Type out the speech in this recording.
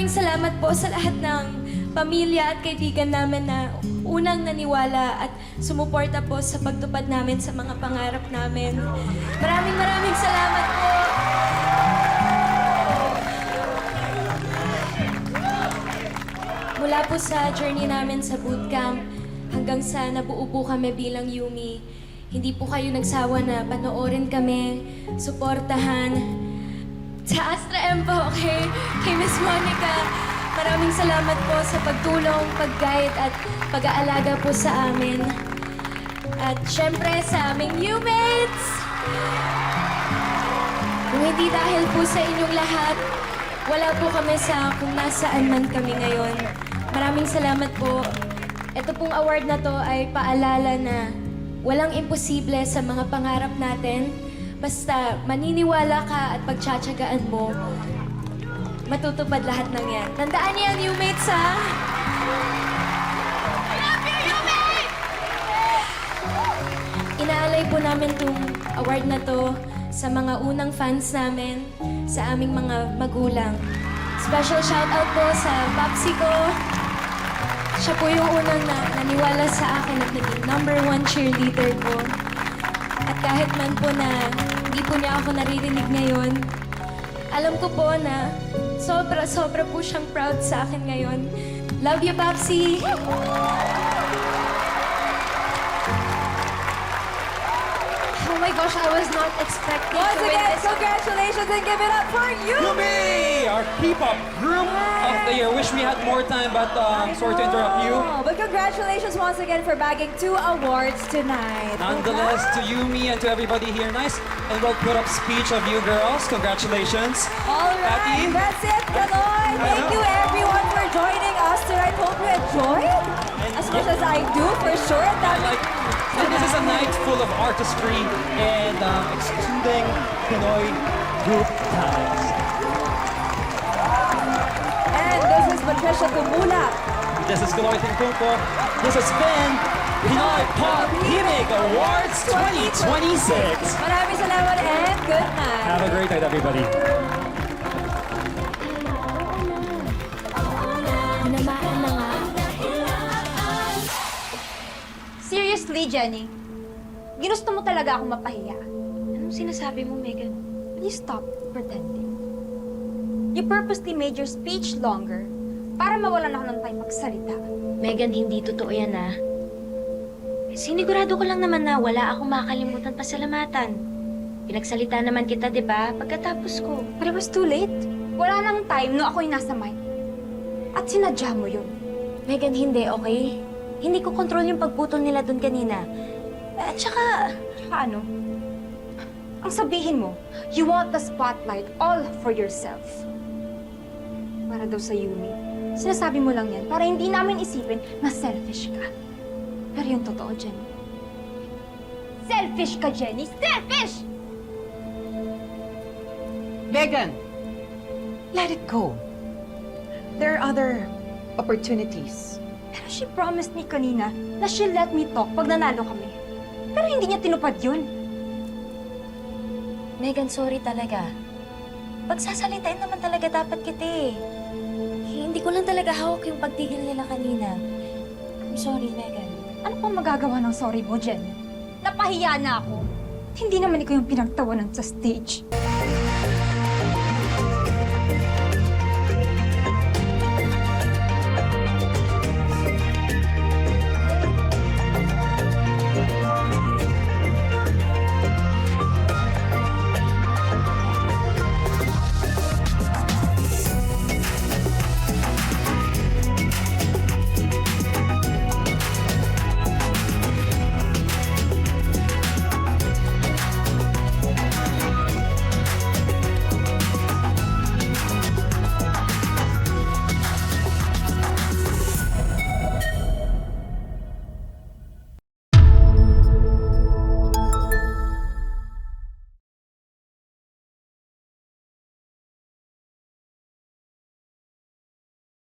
maraming salamat po sa lahat ng pamilya at kaibigan namin na unang naniwala at sumuporta po sa pagtupad namin sa mga pangarap namin. Maraming salamat po. Mula po sa journey namin sa bootcamp hanggang sa nabuo po kami bilang Yumi, hindi po kayo nagsawa na panoorin kami, suportahan. Sa Astra M po, kay Miss Monica, maraming salamat po sa pagtulong, pag-guide at pag-aalaga po sa amin. At syempre sa aming new mates! Kung hindi dahil po sa inyong lahat, wala po kami sa kung nasaan man kami ngayon. Maraming salamat po. Ito pong award na to ay paalala na walang imposible sa mga pangarap natin. Basta maniniwala ka at pagtsatsagaan mo, matutupad lahat ng yan. Tandaan niyo yan, new mates, ha? Inaalay po namin itong award na to sa mga unang fans namin, sa aming mga magulang. Special shoutout po sa Papsi ko. Siya po yung unang naniwala sa akin at naging #1 cheerleader ko. At kahit man po na hindi po niya ako naririnig ngayon, alam ko po na sobra po siyang proud sa akin ngayon. Love you, Papsi! Oh my gosh, I was not expecting Once to win again, this. congratulations and give it up for you! Yumi, our K-pop group of the year. Wish we had more time, but sorry to interrupt you. Oh, but congratulations once again for bagging 2 awards tonight. Nonetheless, to Yumi and to everybody here, nice and well put up speech of you girls. Congratulations. All right, Patty? that's it, Galoy. Thank you everyone for joining us tonight. Hope you enjoyed as much as I do, for sure. This is a night full of artistry and exuding Pinoy group talents. And this is Patricia Tumula. This is Galoy Tingkungko. This has been Pinoy Pop Gimmick Awards 2026. Maraming salamat and good night. Have a great night, everybody. Tinamaan na nga. Seriously, Jenny? Ginusto mo talaga akong mapahiya? Anong sinasabi mo, Megan? Please stop pretending. You purposely made your speech longer para mawalan ako ng time magsalita. Megan, hindi totoo yan, ah. Sinigurado ko lang naman na wala akong makakalimutan pasalamatan. Pinagsalita naman kita, di ba? Pagkatapos ko. But it was too late. Wala nang time no ako'y nasa mic. At sinadya mo yun. Megan, hindi, okay? Hindi ko control yung pagputol nila doon kanina. At saka... Tsaka ano? Ang sabihin mo, you want the spotlight all for yourself. Para daw sa Yumi. Sinasabi mo lang yan para hindi namin isipin na selfish ka. Pero yung totoo, Jenny. Selfish ka, Jenny! Selfish! Megan, let it go. There are other opportunities. Pero she promised me kanina na she'll let me talk pag nanalo kami. Pero hindi niya tinupad yun. Megan, sorry talaga. Pagsasalitain naman talaga dapat kita eh. Hindi ko lang talaga hawak yung pagtigil nila kanina. I'm sorry, Megan. Ano pang magagawa ng sorry mo, Jenny? Napahiya na ako. Hindi naman ikaw yung pinagtawanan sa stage.